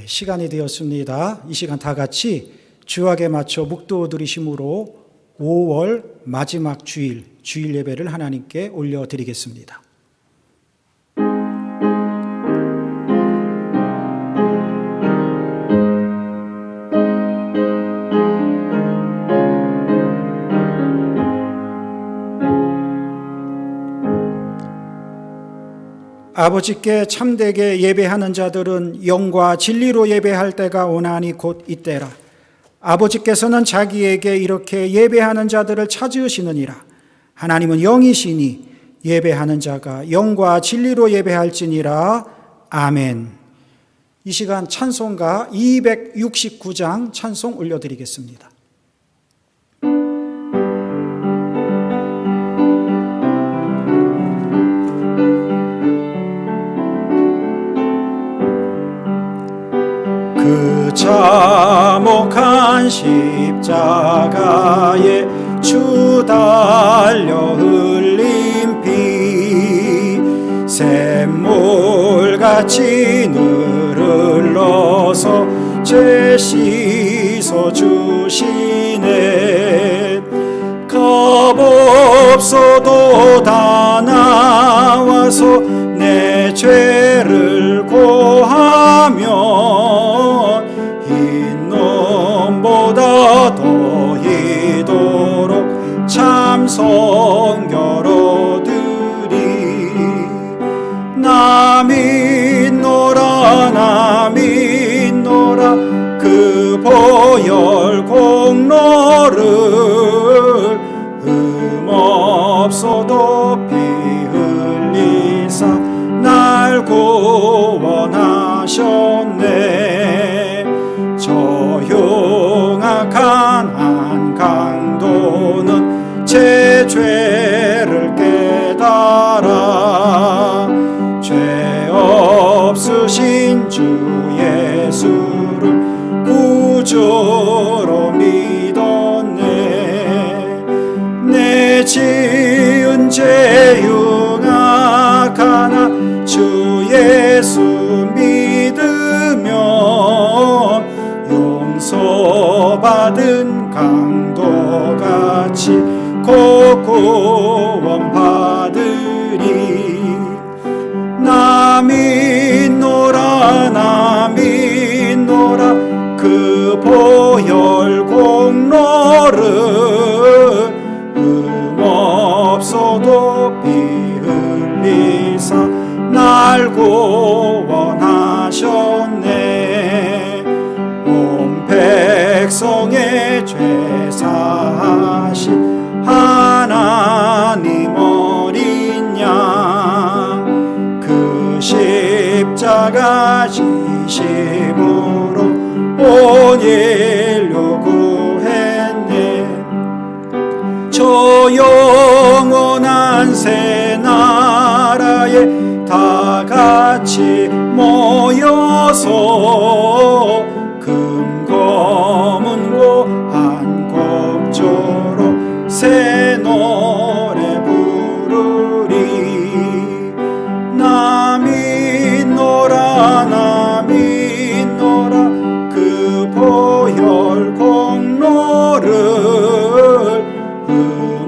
시간이 되었습니다. 이 시간 다 같이 주약에 맞춰 묵도 드리심으로 5월 마지막 주일 예배를 하나님께 올려드리겠습니다. 아버지께 참되게 예배하는 자들은 영과 진리로 예배할 때가 오나니 곧 이때라. 아버지께서는 자기에게 이렇게 예배하는 자들을 찾으시느니라. 하나님은 영이시니 예배하는 자가 영과 진리로 예배할지니라. 아멘. 이 시간 찬송가 269장 찬송 올려드리겠습니다. 그 참혹한 십자가에 주 달려 흘린 피 샘물같이 늘 흘러서 죄 씻어 주시네. 값없어도 다 나와서 내 죄를 고하며 흰 눈보다 더히도록 참 성결어들이 나 믿노라 그 보혈 공로를 흠없어도 피 흘리사 날 구원하셨네. 저 흉악한 한 강도는 제 죄를 깨달아 죄 없으신 주 예수를 구주로 믿었네. 내 지은 죄 흉악하나 주 예수 믿으면 용서받은 강도같이 곧 구원받으리. 나 믿노라 그 보혈 공로를 흠없어도 피 흘리사 날 구원하셨네. 온 백성의 죄 사하신 하나님 어린 양 그 십자가 지심으로 온 인류 구했네. 저 영원한 새 나라에 다 같이 모여서 금검은고 한 곡조로 새 노래 부르리. 나 믿노라 그 보혈 공로를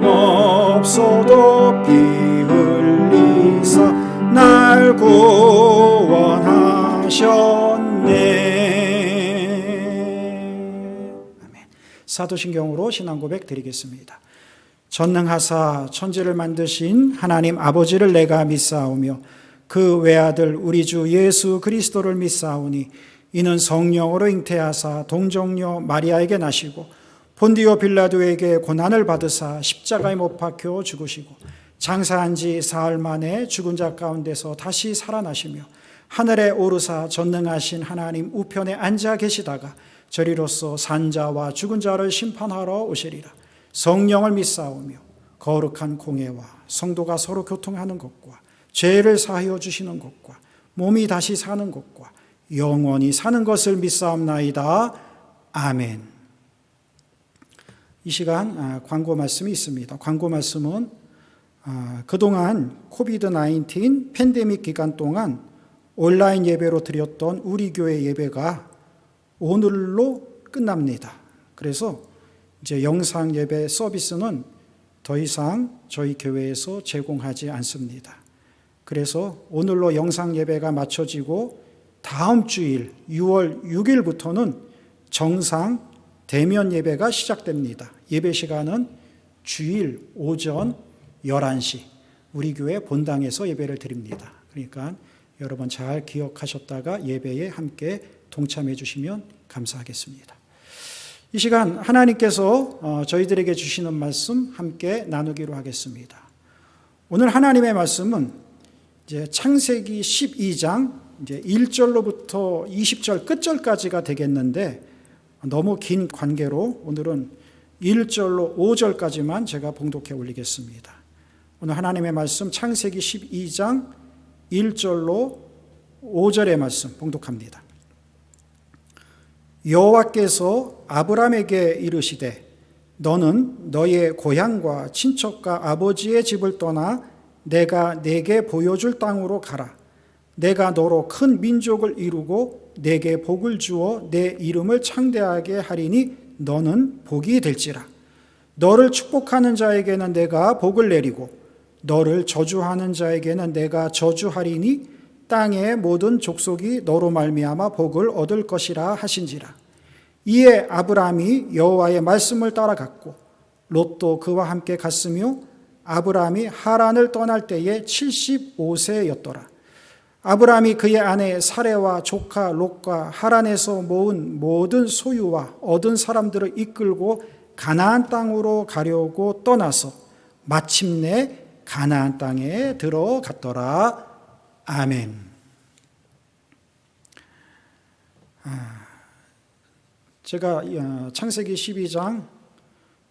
흠없어도 피 흘리사 날 구원하셨네. 아멘. 사도신경으로 신앙 고백 드리겠습니다. 전능하사 천지를 만드신 하나님 아버지를 내가 믿사오며 그 외아들 우리 주 예수 그리스도를 믿사오니 이는 성령으로 잉태하사 동정녀 마리아에게 나시고 본디오 빌라도에게 고난을 받으사 십자가에 못 박혀 죽으시고 장사한 지 사흘 만에 죽은 자 가운데서 다시 살아나시며 하늘에 오르사 전능하신 하나님 우편에 앉아 계시다가 저리로서 산자와 죽은 자를 심판하러 오시리라. 성령을 믿사오며 거룩한 공회와 성도가 서로 교통하는 것과 죄를 사하여 주시는 것과 몸이 다시 사는 것과 영원히 사는 것을 믿사옵나이다. 아멘. 이 시간 광고 말씀이 있습니다. 광고 말씀은 그동안 코비드-19 팬데믹 기간 동안 온라인 예배로 드렸던 우리 교회 예배가 오늘로 끝납니다. 그래서 이제 영상 예배 서비스는 더 이상 저희 교회에서 제공하지 않습니다. 그래서 오늘로 영상 예배가 마쳐지고 다음 주일 6월 6일부터는 정상 대면 예배가 시작됩니다. 예배 시간은 주일 오전 11시 우리 교회 본당에서 예배를 드립니다. 그러니까 여러분 잘 기억하셨다가 예배에 함께 동참해 주시면 감사하겠습니다. 이 시간 하나님께서 저희들에게 주시는 말씀 함께 나누기로 하겠습니다. 오늘 하나님의 말씀은 이제 창세기 12장 이제 1절로부터 20절 끝절까지가 되겠는데 너무 긴 관계로 오늘은 1절로 5절까지만 제가 봉독해 올리겠습니다. 오늘 하나님의 말씀 창세기 12장 1절로 5절의 말씀 봉독합니다. 여호와께서 아브람에게 이르시되 너는 너의 고향과 친척과 아버지의 집을 떠나 내가 네게 보여줄 땅으로 가라. 내가 너로 큰 민족을 이루고 네게 복을 주어 내 이름을 창대하게 하리니 너는 복이 될지라. 너를 축복하는 자에게는 내가 복을 내리고 너를 저주하는 자에게는 내가 저주하리니 땅의 모든 족속이 너로 말미암아 복을 얻을 것이라 하신지라. 이에 아브람이 여호와의 말씀을 따라갔고 롯도 그와 함께 갔으며 아브람이 하란을 떠날 때에 75세였더라. 아브람이 그의 아내 사레와 조카 롯과 하란에서 모은 모든 소유와 얻은 사람들을 이끌고 가나안 땅으로 가려고 떠나서 마침내 가나안 땅에 들어갔더라. 아멘. 제가 창세기 12장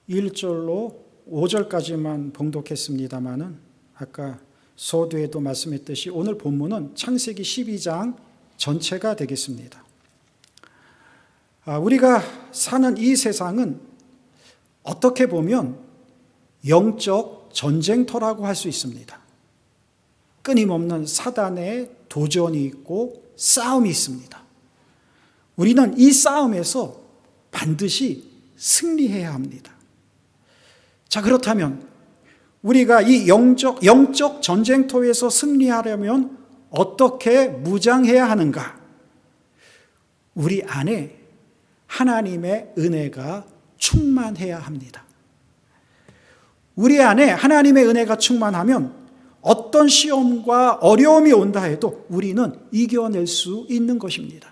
1절로 5절까지만 봉독했습니다마는 아까 서두에도 말씀했듯이 오늘 본문은 창세기 12장 전체가 되겠습니다. 우리가 사는 이 세상은 어떻게 보면 영적 전쟁터라고 할 수 있습니다. 끊임없는 사단의 도전이 있고 싸움이 있습니다. 우리는 이 싸움에서 반드시 승리해야 합니다. 자, 그렇다면 우리가 이 영적 전쟁터에서 승리하려면 어떻게 무장해야 하는가? 우리 안에 하나님의 은혜가 충만해야 합니다. 우리 안에 하나님의 은혜가 충만하면 어떤 시험과 어려움이 온다 해도 우리는 이겨낼 수 있는 것입니다.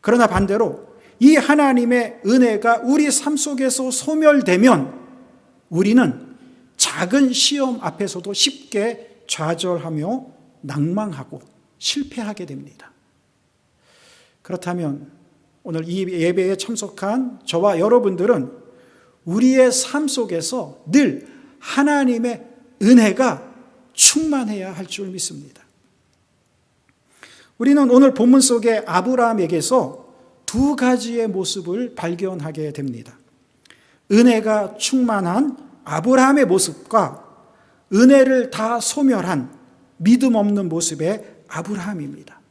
그러나 반대로 이 하나님의 은혜가 우리 삶 속에서 소멸되면 우리는 작은 시험 앞에서도 쉽게 좌절하며 낭망하고 실패하게 됩니다. 그렇다면 오늘 이 예배에 참석한 저와 여러분들은 우리의 삶 속에서 늘 하나님의 은혜가 충만해야 할 줄 믿습니다. 우리는 오늘 본문 속에 아브라함에게서 두 가지의 모습을 발견하게 됩니다. 은혜가 충만한 아브라함의 모습과 은혜를 다 소멸한 믿음 없는 모습의 아브라함입니다.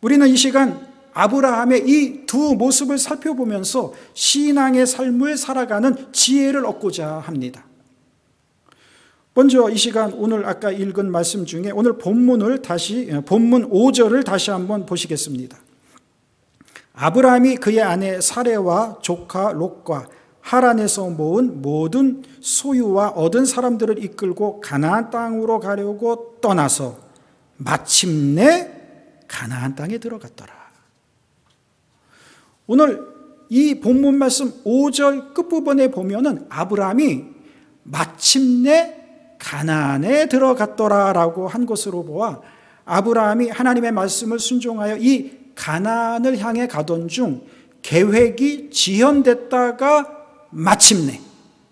우리는 이 시간 아브라함의 이 두 모습을 살펴보면서 신앙의 삶을 살아가는 지혜를 얻고자 합니다. 먼저 이 시간 오늘 아까 읽은 말씀 중에 오늘 본문 5절을 다시 한번 보시겠습니다. 아브라함이 그의 아내 사레와 조카 롯과 하란에서 모은 모든 소유와 얻은 사람들을 이끌고 가나안 땅으로 가려고 떠나서 마침내 가나안 땅에 들어갔더라. 오늘 이 본문 말씀 5절 끝부분에 보면은 아브라함이 마침내 가나안에 들어갔더라라고 한 것으로 보아 아브라함이 하나님의 말씀을 순종하여 이 가나안을 향해 가던 중 계획이 지연됐다가 마침내,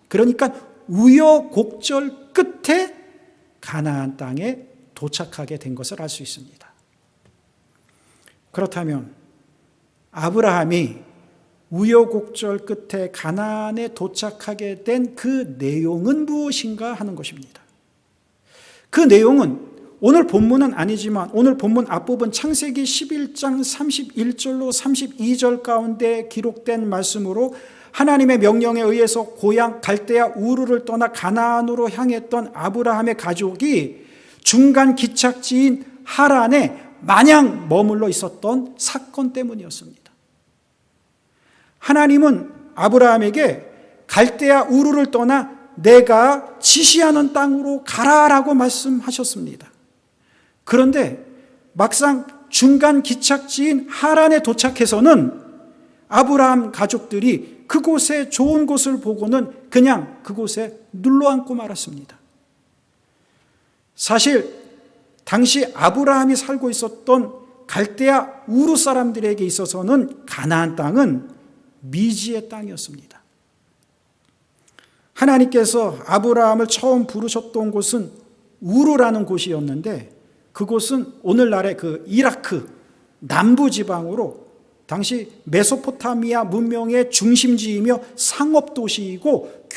그러니까 우여곡절 끝에 가나안 땅에 도착하게 된 것을 알 수 있습니다. 그렇다면 아브라함이 우여곡절 끝에 가나안에 도착하게 된 그 내용은 무엇인가 하는 것입니다. 그 내용은 오늘 본문은 아니지만 오늘 본문 앞부분 창세기 11장 31절로 32절 가운데 기록된 말씀으로 하나님의 명령에 의해서 고향 갈대아 우르를 떠나 가나안으로 향했던 아브라함의 가족이 중간 기착지인 하란에 마냥 머물러 있었던 사건 때문이었습니다. 하나님은 아브라함에게 갈대아 우르를 떠나 내가 지시하는 땅으로 가라라고 말씀하셨습니다. 그런데 막상 중간 기착지인 하란에 도착해서는 아브라함 가족들이 그곳에 좋은 곳을 보고는 그냥 그곳에 눌러앉고 말았습니다. 사실 당시 아브라함이 살고 있었던 갈대아 우르 사람들에게 있어서는 가나안 땅은 미지의 땅이었습니다. 하나님께서 아브라함을 처음 부르셨던 곳은 우르라는 곳이었는데 그곳은 오늘날의 그 이라크 남부지방으로 당시 메소포타미아 문명의 중심지이며 상업도시이고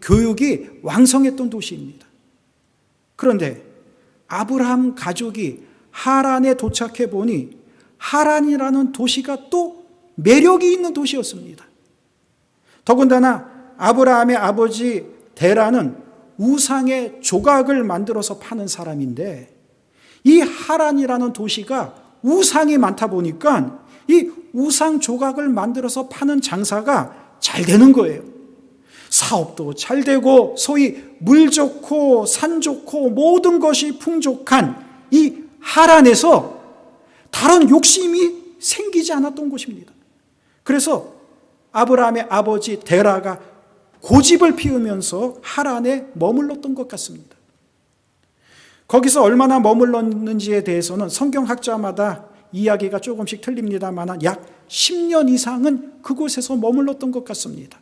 교육이 왕성했던 도시입니다. 그런데 아브라함 가족이 하란에 도착해 보니 하란이라는 도시가 또 매력이 있는 도시였습니다. 더군다나 아브라함의 아버지 데라는 우상의 조각을 만들어서 파는 사람인데 이 하란이라는 도시가 우상이 많다 보니까 이 우상 조각을 만들어서 파는 장사가 잘 되는 거예요. 사업도 잘 되고 소위 물 좋고 산 좋고 모든 것이 풍족한 이 하란에서 다른 욕심이 생기지 않았던 곳입니다. 그래서 아브라함의 아버지 데라가 고집을 피우면서 하란에 머물렀던 것 같습니다. 거기서 얼마나 머물렀는지에 대해서는 성경학자마다 이야기가 조금씩 틀립니다만 약 10년 이상은 그곳에서 머물렀던 것 같습니다.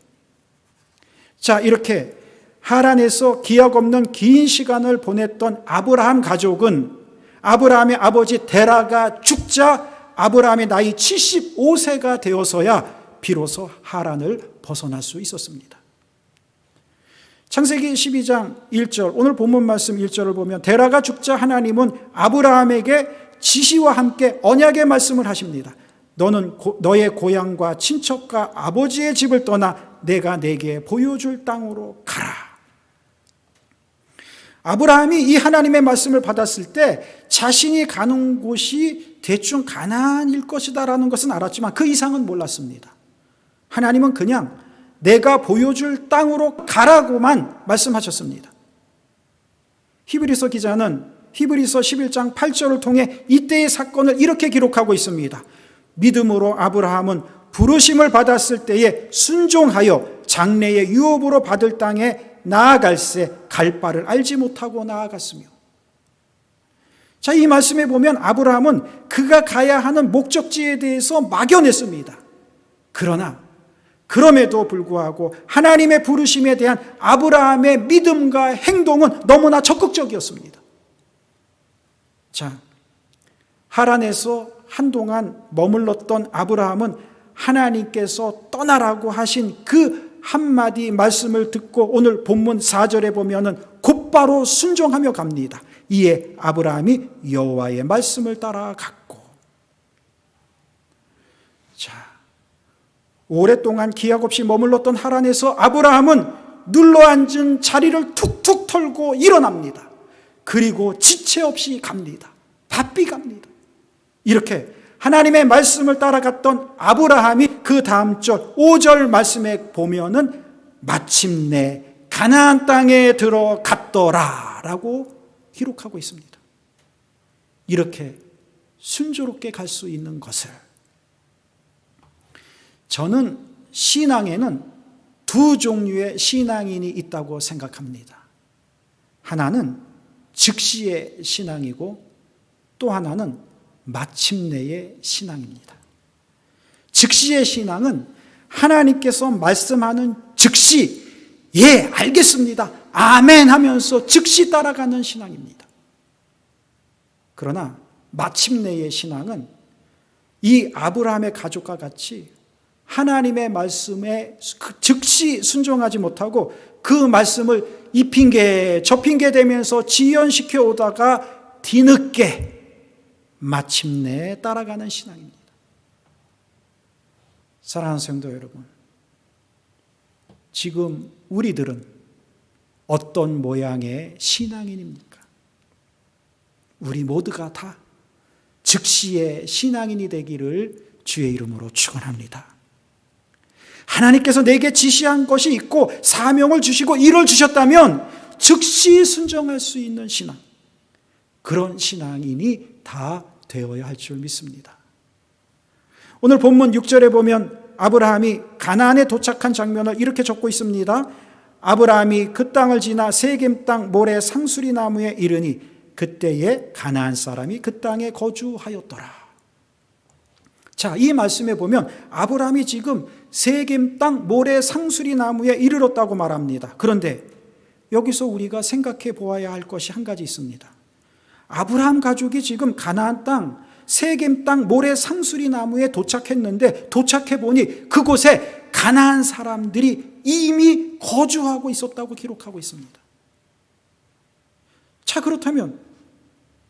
자, 이렇게 하란에서 기약 없는 긴 시간을 보냈던 아브라함 가족은 아브라함의 아버지 데라가 죽자 아브라함의 나이 75세가 되어서야 비로소 하란을 벗어날 수 있었습니다. 창세기 12장 1절 오늘 본문 말씀 1절을 보면 데라가 죽자 하나님은 아브라함에게 지시와 함께 언약의 말씀을 하십니다. 너는 너의 고향과 친척과 아버지의 집을 떠나 내가 내게 보여줄 땅으로 가라. 아브라함이 이 하나님의 말씀을 받았을 때 자신이 가는 곳이 대충 가나안일 것이다라는 것은 알았지만 그 이상은 몰랐습니다. 하나님은 그냥 내가 보여줄 땅으로 가라고만 말씀하셨습니다. 히브리서 기자는 히브리서 11장 8절을 통해 이때의 사건을 이렇게 기록하고 있습니다. 믿음으로 아브라함은 부르심을 받았을 때에 순종하여 장래의 유업으로 받을 땅에 나아갈새 갈 바를 알지 못하고 나아갔으며. 자, 이 말씀에 보면 아브라함은 그가 가야 하는 목적지에 대해서 막연했습니다. 그러나 그럼에도 불구하고 하나님의 부르심에 대한 아브라함의 믿음과 행동은 너무나 적극적이었습니다. 자, 하란에서 한동안 머물렀던 아브라함은 하나님께서 떠나라고 하신 그 한마디 말씀을 듣고 오늘 본문 4절에 보면은 곧바로 순종하며 갑니다. 이에 아브라함이 여호와의 말씀을 따라갔고. 자, 오랫동안 기약 없이 머물렀던 하란에서 아브라함은 눌러앉은 자리를 툭툭 털고 일어납니다. 그리고 지체 없이 갑니다. 바삐 갑니다. 이렇게 하나님의 말씀을 따라갔던 아브라함이 그 다음 절 5절 말씀에 보면은 마침내 가나안 땅에 들어갔더라라고 기록하고 있습니다. 이렇게 순조롭게 갈 수 있는 것을 저는 신앙에는 두 종류의 신앙인이 있다고 생각합니다. 하나는 즉시의 신앙이고 또 하나는 마침내의 신앙입니다. 즉시의 신앙은 하나님께서 말씀하는 즉시 예 알겠습니다 아멘 하면서 즉시 따라가는 신앙입니다. 그러나 마침내의 신앙은 이 아브라함의 가족과 같이 하나님의 말씀에 즉시 순종하지 못하고 그 말씀을 이 핑계 저 핑계 대면서 지연시켜 오다가 뒤늦게 마침내 따라가는 신앙입니다. 사랑하는 성도 여러분, 지금 우리들은 어떤 모양의 신앙인입니까? 우리 모두가 다 즉시의 신앙인이 되기를 주의 이름으로 축원합니다. 하나님께서 내게 지시한 것이 있고 사명을 주시고 일을 주셨다면 즉시 순종할 수 있는 신앙, 그런 신앙인이 다 되어야 할 줄 믿습니다. 오늘 본문 6절에 보면 아브라함이 가나안에 도착한 장면을 이렇게 적고 있습니다. 아브라함이 그 땅을 지나 세겜 땅 모래 상수리 나무에 이르니 그때에 가나안 사람이 그 땅에 거주하였더라. 자, 이 말씀에 보면 아브라함이 지금 세겜 땅 모래 상수리 나무에 이르렀다고 말합니다. 그런데 여기서 우리가 생각해 보아야 할 것이 한 가지 있습니다. 아브라함 가족이 지금 가나안 땅 세겜 땅 모래 상수리 나무에 도착했는데 도착해 보니 그곳에 가나안 사람들이 이미 거주하고 있었다고 기록하고 있습니다. 자, 그렇다면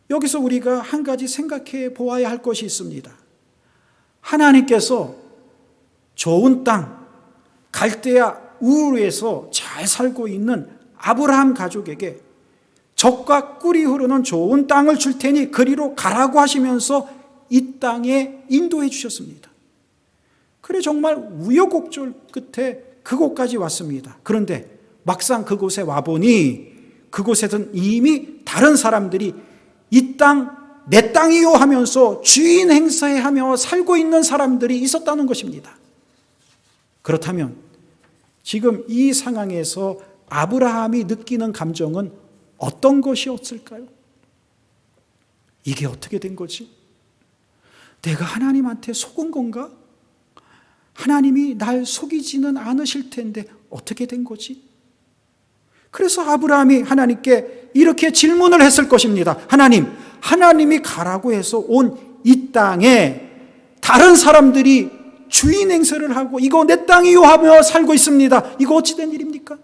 여기서 우리가 한 가지 생각해 보아야 할 것이 있습니다. 하나님께서 좋은 땅 갈대아 우르에서 잘 살고 있는 아브라함 가족에게 젖과 꿀이 흐르는 좋은 땅을 줄 테니 그리로 가라고 하시면서 이 땅에 인도해 주셨습니다. 그래, 정말 우여곡절 끝에 그곳까지 왔습니다. 그런데 막상 그곳에 와보니 그곳에는 이미 다른 사람들이 이 땅 내 땅이요 하면서 주인 행세하며 살고 있는 사람들이 있었다는 것입니다. 그렇다면 지금 이 상황에서 아브라함이 느끼는 감정은 어떤 것이었을까요? 이게 어떻게 된 거지? 내가 하나님한테 속은 건가? 하나님이 날 속이지는 않으실 텐데 어떻게 된 거지? 그래서 아브라함이 하나님께 이렇게 질문을 했을 것입니다. 하나님이 가라고 해서 온 이 땅에 다른 사람들이 주인 행세를 하고 이거 내 땅이요 하며 살고 있습니다. 이거 어찌 된 일입니까?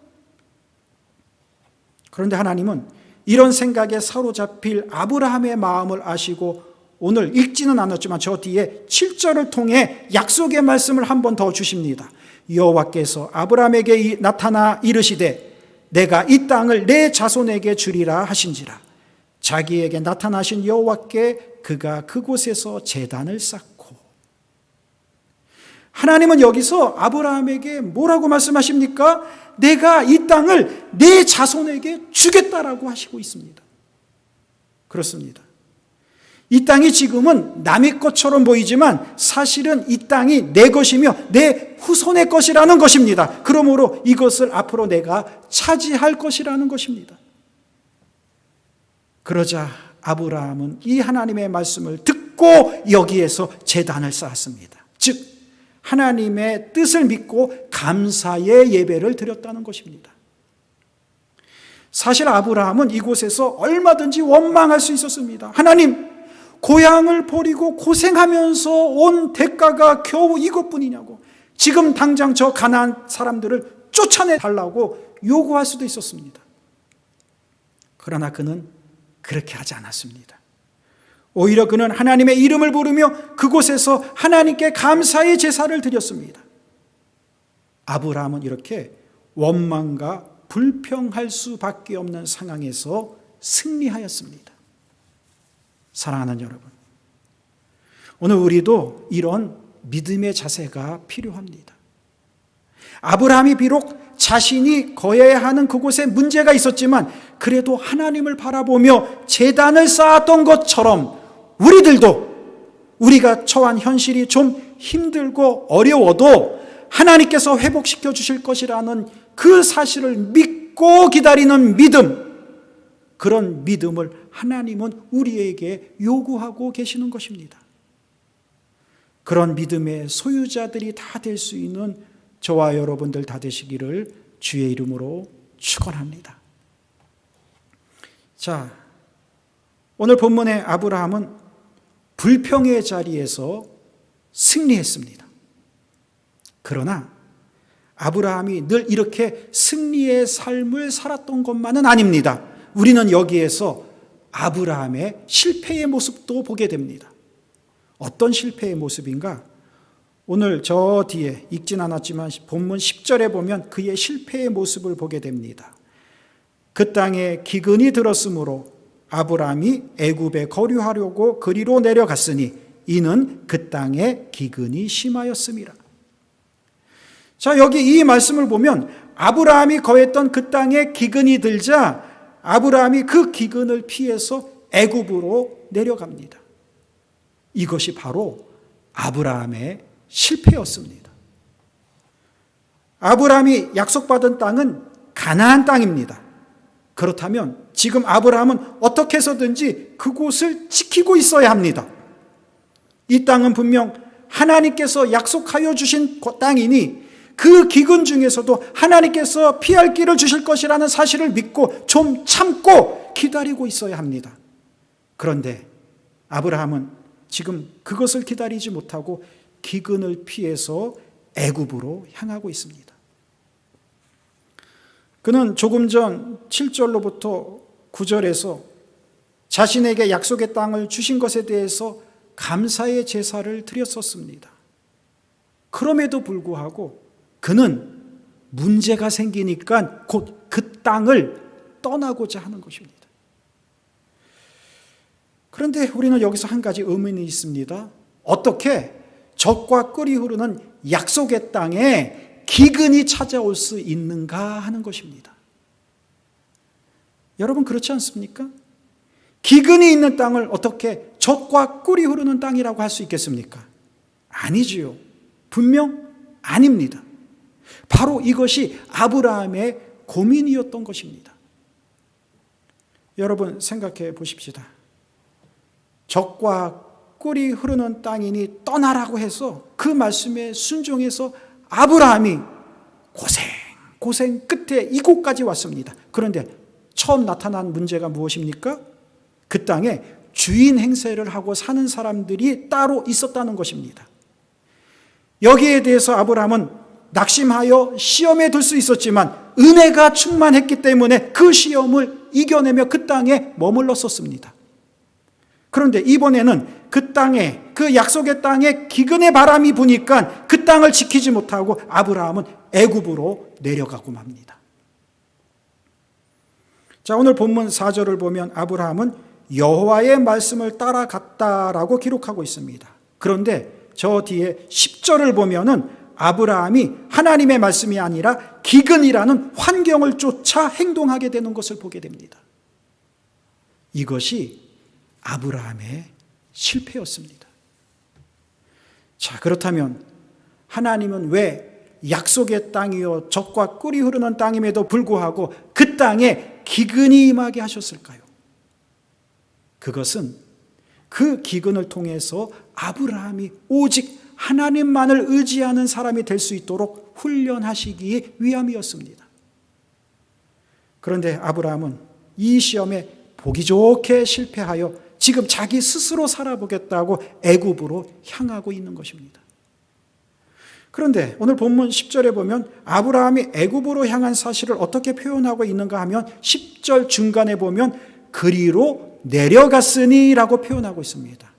그런데 하나님은 이런 생각에 사로잡힐 아브라함의 마음을 아시고 오늘 읽지는 않았지만 저 뒤에 7절을 통해 약속의 말씀을 한 번 더 주십니다. 여호와께서 아브라함에게 나타나 이르시되 내가 이 땅을 내 자손에게 주리라 하신지라. 자기에게 나타나신 여호와께 그가 그곳에서 제단을 쌓고. 하나님은 여기서 아브라함에게 뭐라고 말씀하십니까? 내가 이 땅을 내 자손에게 주겠다라고 하시고 있습니다. 그렇습니다. 이 땅이 지금은 남의 것처럼 보이지만 사실은 이 땅이 내 것이며 내 후손의 것이라는 것입니다. 그러므로 이것을 앞으로 내가 차지할 것이라는 것입니다. 그러자 아브라함은 이 하나님의 말씀을 듣고 여기에서 제단을 쌓았습니다. 즉 하나님의 뜻을 믿고 감사의 예배를 드렸다는 것입니다. 사실 아브라함은 이곳에서 얼마든지 원망할 수 있었습니다. 하나님, 고향을 버리고 고생하면서 온 대가가 겨우 이것뿐이냐고, 지금 당장 저 가나안 사람들을 쫓아내 달라고 요구할 수도 있었습니다. 그러나 그는 그렇게 하지 않았습니다. 오히려 그는 하나님의 이름을 부르며 그곳에서 하나님께 감사의 제사를 드렸습니다. 아브라함은 이렇게 원망과 불평할 수밖에 없는 상황에서 승리하였습니다. 사랑하는 여러분, 오늘 우리도 이런 믿음의 자세가 필요합니다. 아브라함이 비록 자신이 거해야 하는 그곳에 문제가 있었지만 그래도 하나님을 바라보며 제단을 쌓았던 것처럼 우리가 처한 현실이 좀 힘들고 어려워도 하나님께서 회복시켜 주실 것이라는 그 사실을 믿고 기다리는 믿음, 그런 믿음을 하나님은 우리에게 요구하고 계시는 것입니다. 그런 믿음의 소유자들이 다 될 수 있는 저와 여러분들 다 되시기를 주의 이름으로 축원합니다. 자, 오늘 본문의 아브라함은 불평의 자리에서 승리했습니다. 그러나 아브라함이 늘 이렇게 승리의 삶을 살았던 것만은 아닙니다. 우리는 여기에서 아브라함의 실패의 모습도 보게 됩니다. 어떤 실패의 모습인가? 오늘 저 뒤에 읽진 않았지만 본문 10절에 보면 그의 실패의 모습을 보게 됩니다. 그 땅에 기근이 들었으므로 아브라함이 애굽에 거류하려고 그리로 내려갔으니 이는 그 땅에 기근이 심하였음이라. 자, 여기 이 말씀을 보면 아브라함이 거했던 그 땅에 기근이 들자 아브라함이 그 기근을 피해서 애굽으로 내려갑니다. 이것이 바로 아브라함의 실패였습니다. 아브라함이 약속받은 땅은 가나안 땅입니다. 그렇다면 지금 아브라함은 어떻게 해서든지 그곳을 지키고 있어야 합니다. 이 땅은 분명 하나님께서 약속하여 주신 땅이니 그 기근 중에서도 하나님께서 피할 길을 주실 것이라는 사실을 믿고 좀 참고 기다리고 있어야 합니다. 그런데 아브라함은 지금 그것을 기다리지 못하고 기근을 피해서 애굽으로 향하고 있습니다. 그는 조금 전 7절로부터 9절에서 자신에게 약속의 땅을 주신 것에 대해서 감사의 제사를 드렸었습니다. 그럼에도 불구하고 그는 문제가 생기니까 곧 그 땅을 떠나고자 하는 것입니다. 그런데 우리는 여기서 한 가지 의문이 있습니다. 어떻게 젖과 꿀이 흐르는 약속의 땅에 기근이 찾아올 수 있는가 하는 것입니다. 여러분 그렇지 않습니까? 기근이 있는 땅을 어떻게 젖과 꿀이 흐르는 땅이라고 할 수 있겠습니까? 아니지요. 분명 아닙니다. 바로 이것이 아브라함의 고민이었던 것입니다. 여러분 생각해 보십시다. 젖과 꿀이 흐르는 땅이니 떠나라고 해서 그 말씀에 순종해서 아브라함이 고생 끝에 이곳까지 왔습니다. 그런데 처음 나타난 문제가 무엇입니까? 그 땅에 주인 행세를 하고 사는 사람들이 따로 있었다는 것입니다. 여기에 대해서 아브라함은 낙심하여 시험에 들 수 있었지만 은혜가 충만했기 때문에 그 시험을 이겨내며 그 땅에 머물렀었습니다. 그런데 이번에는 그 땅에, 그 약속의 땅에 기근의 바람이 부니까 그 땅을 지키지 못하고 아브라함은 애굽으로 내려가고 맙니다. 자, 오늘 본문 4절을 보면 아브라함은 여호와의 말씀을 따라갔다라고 기록하고 있습니다. 그런데 저 뒤에 10절을 보면은 아브라함이 하나님의 말씀이 아니라 기근이라는 환경을 쫓아 행동하게 되는 것을 보게 됩니다. 이것이 아브라함의 실패였습니다. 자, 그렇다면 하나님은 왜 약속의 땅이요 젖과 꿀이 흐르는 땅임에도 불구하고 그 땅에 기근이 임하게 하셨을까요? 그것은 그 기근을 통해서 아브라함이 오직 하나님만을 의지하는 사람이 될 수 있도록 훈련하시기 위함이었습니다. 그런데 아브라함은 이 시험에 보기 좋게 실패하여 지금 자기 스스로 살아보겠다고 애굽으로 향하고 있는 것입니다. 그런데 오늘 본문 10절에 보면 아브라함이 애굽으로 향한 사실을 어떻게 표현하고 있는가 하면 10절 중간에 보면 그리로 내려갔으니라고 표현하고 있습니다.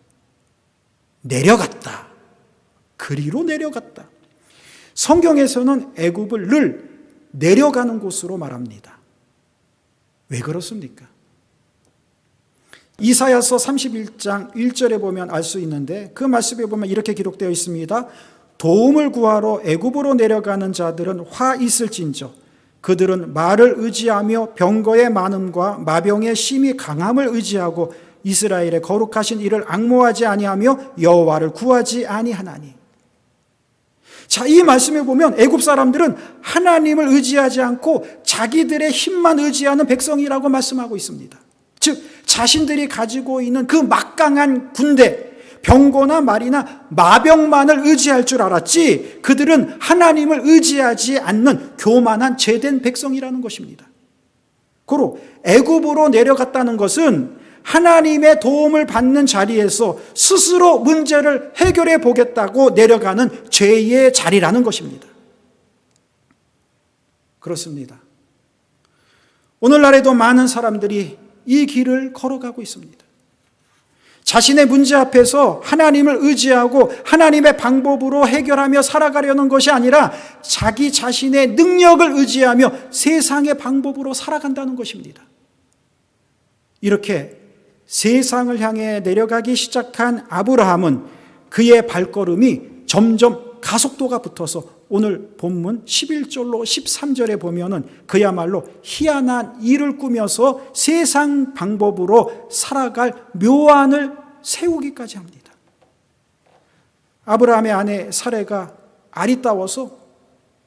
내려갔다. 그리로 내려갔다. 성경에서는 애굽을 늘 내려가는 곳으로 말합니다. 왜 그렇습니까? 이사야서 31장 1절에 보면 알 수 있는데 그 말씀에 보면 이렇게 기록되어 있습니다. 도움을 구하러 애굽으로 내려가는 자들은 화 있을진저 그들은 말을 의지하며 병거의 많음과 마병의 심히 강함을 의지하고 이스라엘의 거룩하신 이를 앙모하지 아니하며 여호와를 구하지 아니하나니. 자, 이 말씀에 보면 애굽 사람들은 하나님을 의지하지 않고 자기들의 힘만 의지하는 백성이라고 말씀하고 있습니다. 즉 자신들이 가지고 있는 그 막강한 군대, 병거나 말이나 마병만을 의지할 줄 알았지 그들은 하나님을 의지하지 않는 교만한 죄된 백성이라는 것입니다. 고로 애굽으로 내려갔다는 것은 하나님의 도움을 받는 자리에서 스스로 문제를 해결해 보겠다고 내려가는 죄의 자리라는 것입니다. 그렇습니다. 오늘날에도 많은 사람들이 이 길을 걸어가고 있습니다. 자신의 문제 앞에서 하나님을 의지하고 하나님의 방법으로 해결하며 살아가려는 것이 아니라 자기 자신의 능력을 의지하며 세상의 방법으로 살아간다는 것입니다. 이렇게 세상을 향해 내려가기 시작한 아브라함은 그의 발걸음이 점점 가속도가 붙어서 오늘 본문 11절로 13절에 보면은 그야말로 희한한 일을 꾸며서 세상 방법으로 살아갈 묘안을 세우기까지 합니다. 아브라함의 아내 사레가 아리따워서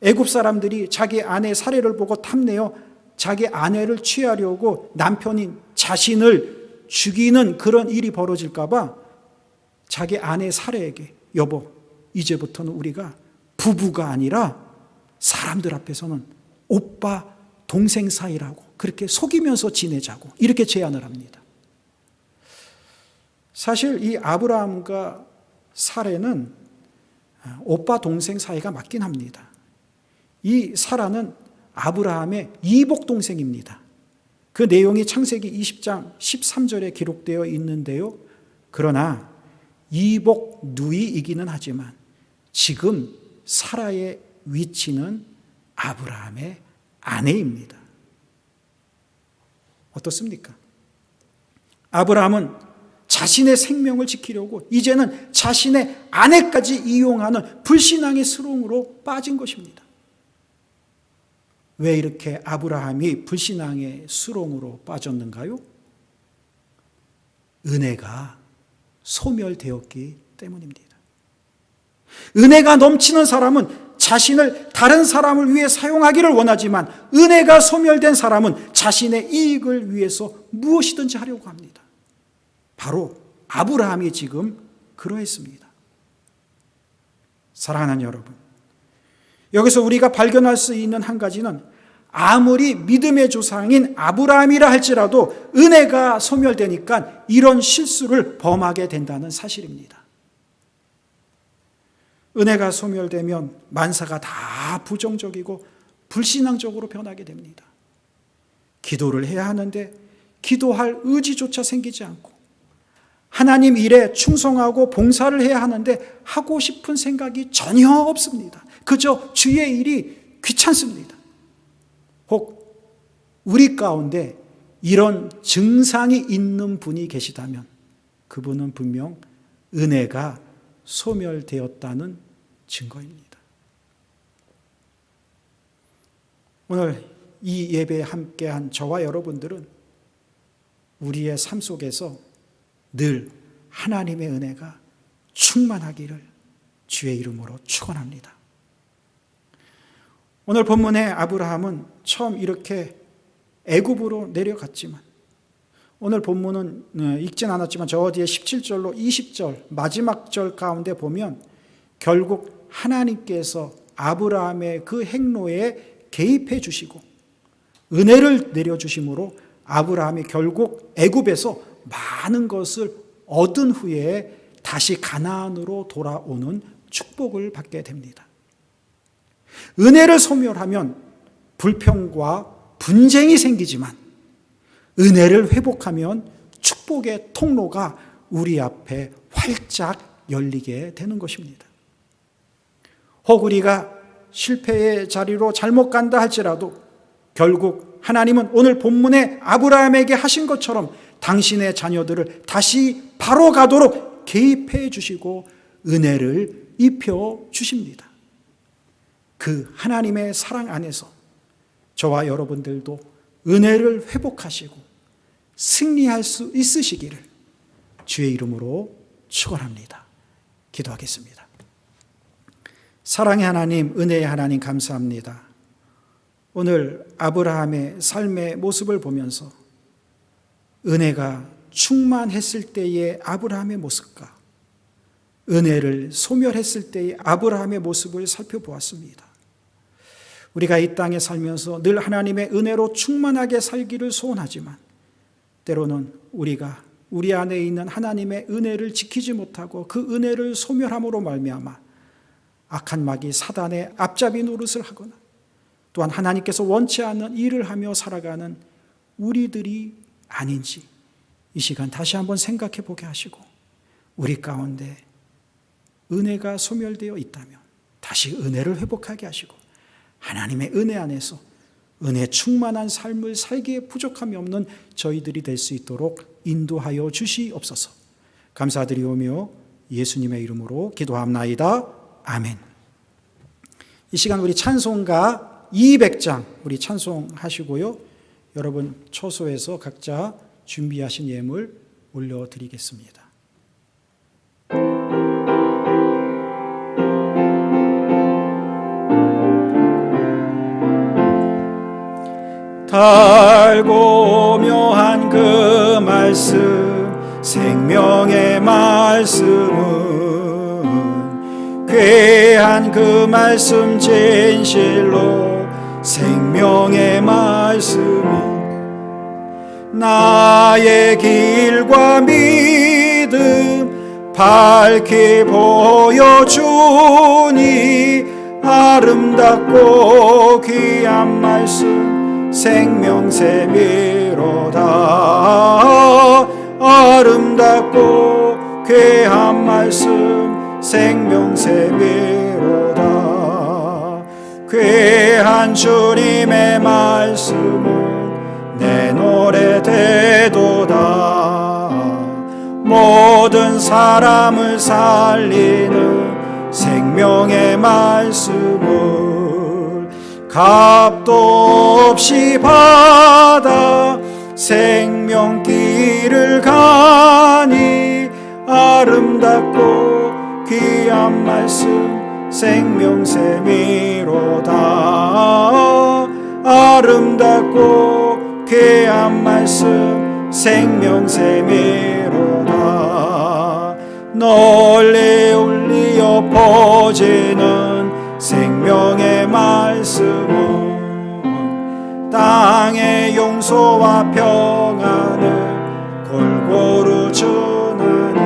애굽 사람들이 자기 아내 사레를 보고 탐내어 자기 아내를 취하려고 남편인 자신을 죽이는 그런 일이 벌어질까 봐 자기 아내 사레에게 여보, 이제부터는 우리가 부부가 아니라 사람들 앞에서는 오빠, 동생 사이라고 그렇게 속이면서 지내자고 이렇게 제안을 합니다. 사실 이 아브라함과 사레는 오빠, 동생 사이가 맞긴 합니다. 이 사라는 아브라함의 이복 동생입니다. 그 내용이 창세기 20장 13절에 기록되어 있는데요. 그러나 이복 누이이기는 하지만 지금 사라의 위치는 아브라함의 아내입니다. 어떻습니까? 아브라함은 자신의 생명을 지키려고 이제는 자신의 아내까지 이용하는 불신앙의 수렁으로 빠진 것입니다. 왜 이렇게 아브라함이 불신앙의 수렁으로 빠졌는가요? 은혜가 소멸되었기 때문입니다. 은혜가 넘치는 사람은 자신을 다른 사람을 위해 사용하기를 원하지만 은혜가 소멸된 사람은 자신의 이익을 위해서 무엇이든지 하려고 합니다. 바로 아브라함이 지금 그러했습니다. 사랑하는 여러분, 여기서 우리가 발견할 수 있는 한 가지는 아무리 믿음의 조상인 아브라함이라 할지라도 은혜가 소멸되니까 이런 실수를 범하게 된다는 사실입니다. 은혜가 소멸되면 만사가 다 부정적이고 불신앙적으로 변하게 됩니다. 기도를 해야 하는데 기도할 의지조차 생기지 않고 하나님 일에 충성하고 봉사를 해야 하는데 하고 싶은 생각이 전혀 없습니다. 그저 주의 일이 귀찮습니다. 혹 우리 가운데 이런 증상이 있는 분이 계시다면 그분은 분명 은혜가 소멸되었다는 증거입니다. 오늘 이 예배에 함께한 저와 여러분들은 우리의 삶 속에서 늘 하나님의 은혜가 충만하기를 주의 이름으로 축원합니다. 오늘 본문의 아브라함은 처음 이렇게 애굽으로 내려갔지만 오늘 본문은 읽진 않았지만 저 뒤에 17절로 20절 마지막 절 가운데 보면 결국 하나님께서 아브라함의 그 행로에 개입해 주시고 은혜를 내려주심으로 아브라함이 결국 애굽에서 많은 것을 얻은 후에 다시 가나안으로 돌아오는 축복을 받게 됩니다. 은혜를 소멸하면 불평과 분쟁이 생기지만 은혜를 회복하면 축복의 통로가 우리 앞에 활짝 열리게 되는 것입니다. 혹 우리가 실패의 자리로 잘못 간다 할지라도 결국 하나님은 오늘 본문의 아브라함에게 하신 것처럼 당신의 자녀들을 다시 바로 가도록 개입해 주시고 은혜를 입혀 주십니다. 그 하나님의 사랑 안에서 저와 여러분들도 은혜를 회복하시고 승리할 수 있으시기를 주의 이름으로 축원합니다. 기도하겠습니다. 사랑의 하나님, 은혜의 하나님 감사합니다. 오늘 아브라함의 삶의 모습을 보면서 은혜가 충만했을 때의 아브라함의 모습과 은혜를 소멸했을 때의 아브라함의 모습을 살펴보았습니다. 우리가 이 땅에 살면서 늘 하나님의 은혜로 충만하게 살기를 소원하지만 때로는 우리가 우리 안에 있는 하나님의 은혜를 지키지 못하고 그 은혜를 소멸함으로 말미암아 악한 마귀 사단의 앞잡이 노릇을 하거나 또한 하나님께서 원치 않는 일을 하며 살아가는 우리들이 아닌지 이 시간 다시 한번 생각해 보게 하시고, 우리 가운데 은혜가 소멸되어 있다면 다시 은혜를 회복하게 하시고, 하나님의 은혜 안에서 은혜 충만한 삶을 살기에 부족함이 없는 저희들이 될 수 있도록 인도하여 주시옵소서. 감사드리오며 예수님의 이름으로 기도합나이다. 아멘. 이 시간 우리 찬송가 200장 우리 찬송하시고요, 여러분 초소에서 각자 준비하신 예물 올려드리겠습니다. 달고 묘한 그 말씀, 생명의 말씀은 귀한 그 말씀 진실로, 생명의 말씀이 나의 길과 믿음 밝히 보여주니, 아름답고 귀한 말씀 생명샘이로다. 아름답고 귀한 말씀 생명샘이로다. 귀한 주님의 말씀은 내 노래 되도다. 모든 사람을 살리는 생명의 말씀을 값도 없이 받아 생명길을 가니, 아름답고 귀한 말씀 생명샘이로다. 아름답고 귀한 말씀 생명샘이로다. 널리 울리어 퍼지는 생명의 말씀은 땅의 용서와 평안을 골고루 주나니,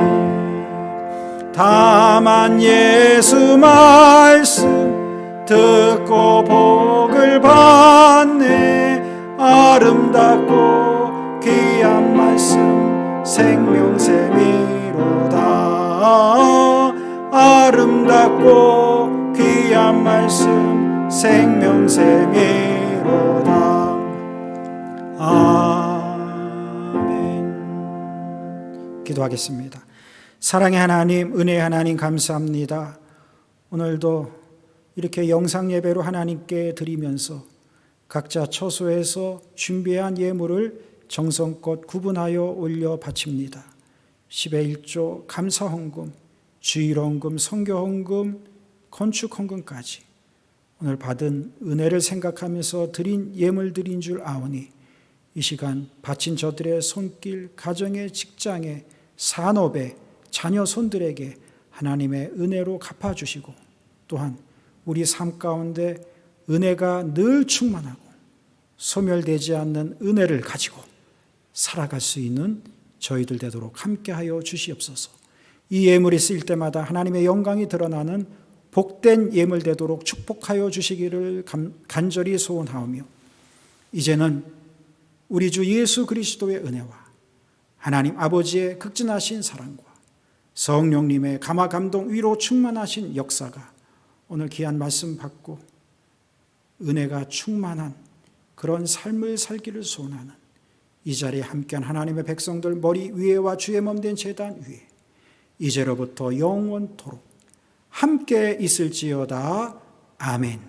다만 예수 말씀 듣고 복을 받네. 아름답고 귀한 말씀 생명샘이로다. 아름답고 귀한 말씀 생명샘이로다. 아멘. 기도하겠습니다. 사랑의 하나님, 은혜의 하나님 감사합니다. 오늘도 이렇게 영상 예배로 하나님께 드리면서 각자 처소에서 준비한 예물을 정성껏 구분하여 올려 바칩니다. 10의 1조 감사헌금, 주일헌금, 선교헌금, 건축헌금까지 오늘 받은 은혜를 생각하면서 드린 예물들인 줄 아오니, 이 시간 바친 저들의 손길, 가정의, 직장에, 산업에, 자녀 손들에게 하나님의 은혜로 갚아주시고, 또한 우리 삶 가운데 은혜가 늘 충만하고 소멸되지 않는 은혜를 가지고 살아갈 수 있는 저희들 되도록 함께하여 주시옵소서. 이 예물이 쓰일 때마다 하나님의 영광이 드러나는 복된 예물 되도록 축복하여 주시기를 간절히 소원하오며, 이제는 우리 주 예수 그리스도의 은혜와 하나님 아버지의 극진하신 사랑과 성령님의 감화 감동 위로 충만하신 역사가 오늘 귀한 말씀 받고 은혜가 충만한 그런 삶을 살기를 소원하는 이 자리에 함께한 하나님의 백성들 머리 위에와 주의 몸된 제단 위에 이제로부터 영원토록 함께 있을지어다. 아멘.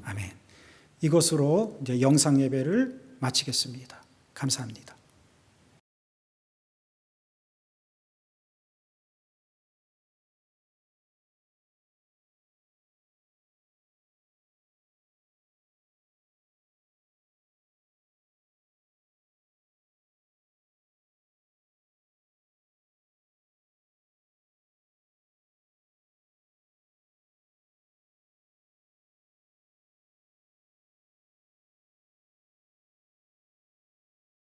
아멘. 이것으로 이제 영상 예배를 마치겠습니다. 감사합니다.